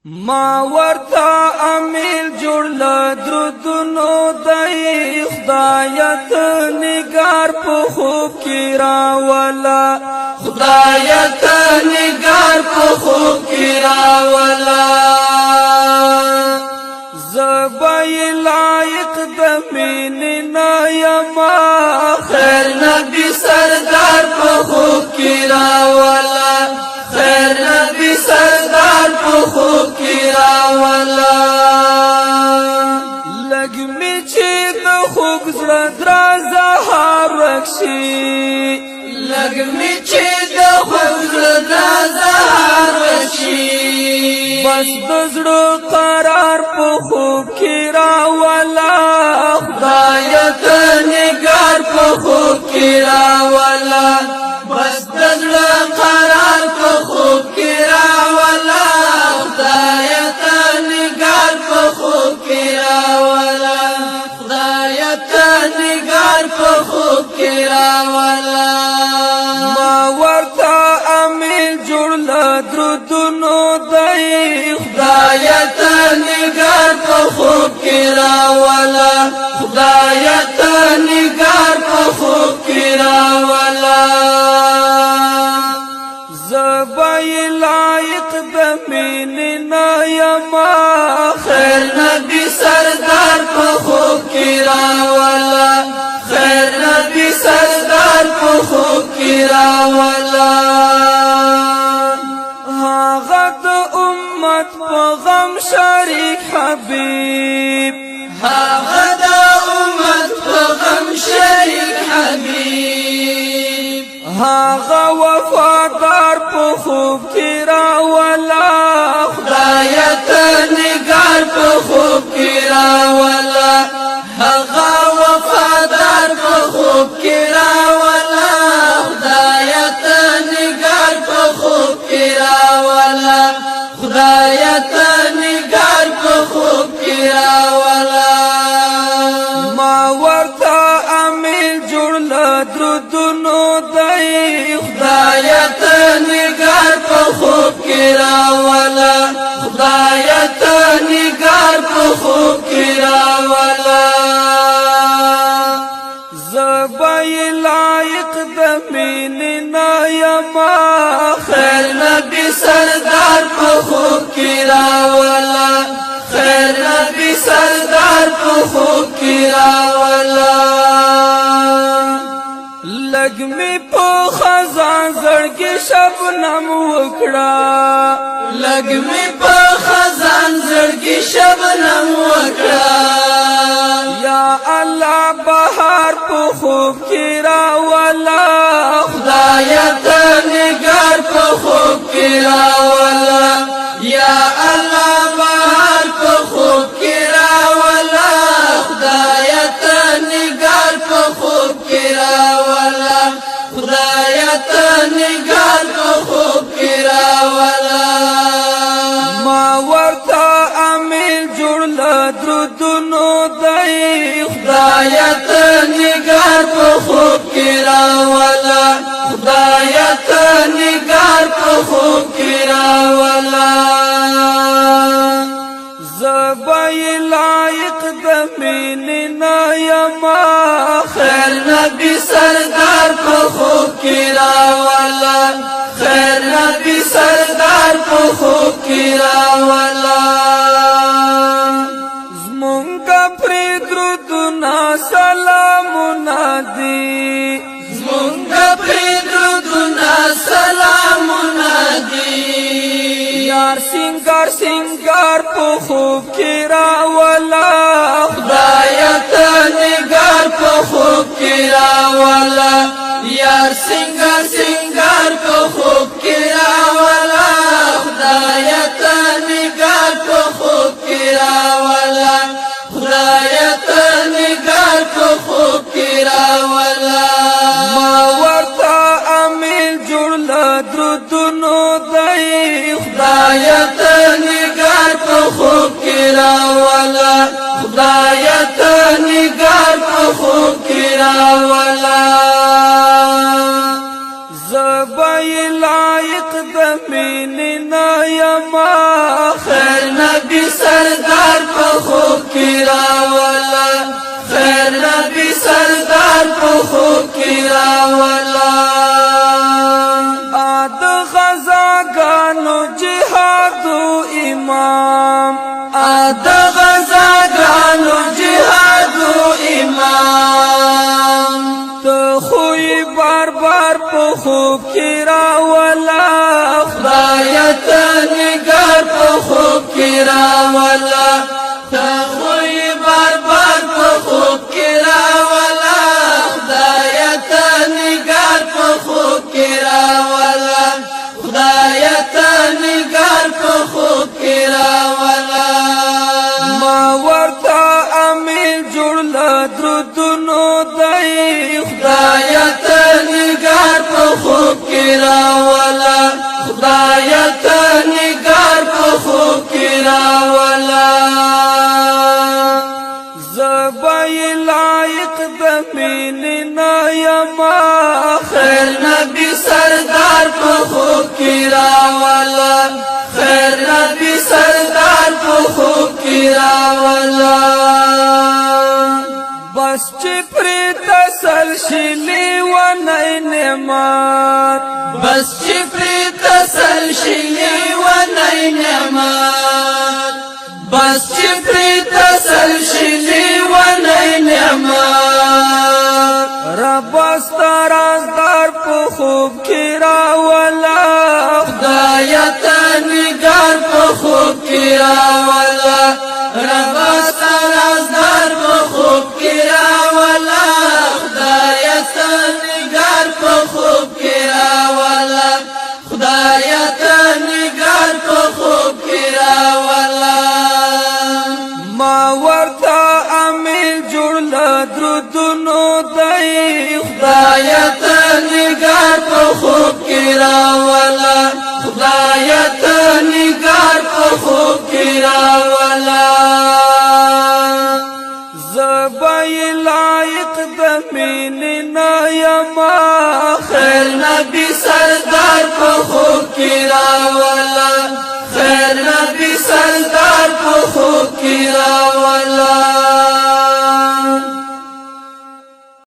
ما ورتا امیل جوړ لدرودونو دای خدایت نگار په خوب کی راولا خدایت نگار په خوب کی راولا زبای لایق د مين نایما خیر نبی سردار په خوب کی راولا خیر نبی سردار په خوب کی راولا لګ می چې د خوب زړه درازه هارکشي لګ می چې د خوب زړه درازه هارکشي بس د زړه قرار په خوب کی راولا خدایت نگار په خوب کی راولا بس د زړه قرار په خوب کی راولا خدایت نگار په خوب کی راولا خدایت نگار په خوب کی راولا ما ورتا امیل جوړ لدرودونو دای خدایت نگار په خوب کی راولا خدایت نگار په خوب کی راولا زبای لایق د مين نایما خیر نبی سردار په خوب کی راولا خیر نبی سردار په خوب کی راولا هغه د امت په غم شریک حبیب هغه د امت په غم شریک حبیب هغه وفادار په خوب کی راولا خدایت نگار په خوب کی راولا هغه وفادار په خوب کی راولا خدایت نگار په خوب کی راولا خدایت نگار په خوب کی راولا ما ورتا امیل جوړ لدرودونو دای خدایت نگار په خوب کی راولا خدایت نگار په خوب کی راولا زبای لایق د مين نایما خیر نبی سردار په خوب کی راولا خیر نبی سردار په خوب کی راولا لګ می په خزان زړګي شبنم وکړه لګ می په خزان زړګي شبنم وکړه یا الله بهار په خوب کی راولا خدایت نگار په خوب کی راولا یا الله بهار په خوب کی راولا خدایت نگار په خوب کی راولا خدایت نگار په خوب کی راولا ما ورتا امیل جوړ لدرودونو دای خدایت نگار په خوب کی راولا خدایت نگار په خوب کی راولا زبای لایق د مين نایما خیر نبی سردار په خوب کی راولا خیر نبی سردار په خوب کی راولا زمونږه پرې درودونه سلامونه دي زمونږه پرې درودونه سلامونه دي یار سنگار سنگار په خوب کی راولا خدایت نگار په خوب کی راولا یار سنگار سنگار په خوب کی راولا خدایت نگار په خوب کی راولا خدایت نگار په خوب کی راولا ما ورتا امیل جوړ لدرودونو دای خدایت نگار په خوب کی راولا خدایت نگار په خوب کی راولا زبای لایق د مين نایما خیر نبی سردار په خوب کې راولا خیر نبی سردار په خوب کې راولا د غزاګانو جهادو امام د غزاګانو جهادو امام ته خوی بار بار په خوب کې راولا خدای ته نگار په خوب کې راولا ته خوی بار بار په خوب کې راولا خدای ته نگار په خوب کې راولا خدای ته نگار په خوب کې راولا ما ورته امین جوړ درودونو دی خدای ته نگار په خوب کې راولا خدای ته نگار په خوب کې راولا زبای لایق د مینې نه یما خیر نبی سردار په خوب کې راولا خیر نبی سردار په خوب کې راولا بس چې پرې تسلسلي ونی نعمت بس چې پرې تسلسلي ونی نعمت بس چې پرې تسلسلي ونی نعمت رب سترازدار په خوب کې راولا خدای ته نگار په خوب کې راولا رب سترازدار په خوب کې راولا خدای ته نگار په خوب کې راولا خدای ته نگار په خوب کې راولا ما ورته امین جوړ درودونو دی خدای ته نگار په خوب کې راولا خدای ته نگار په خوب کې راولا زبای لایق د مینې نه یما خیر نبی سردار په خوب کې راولا خیر نبی سردار په خوب کې راولا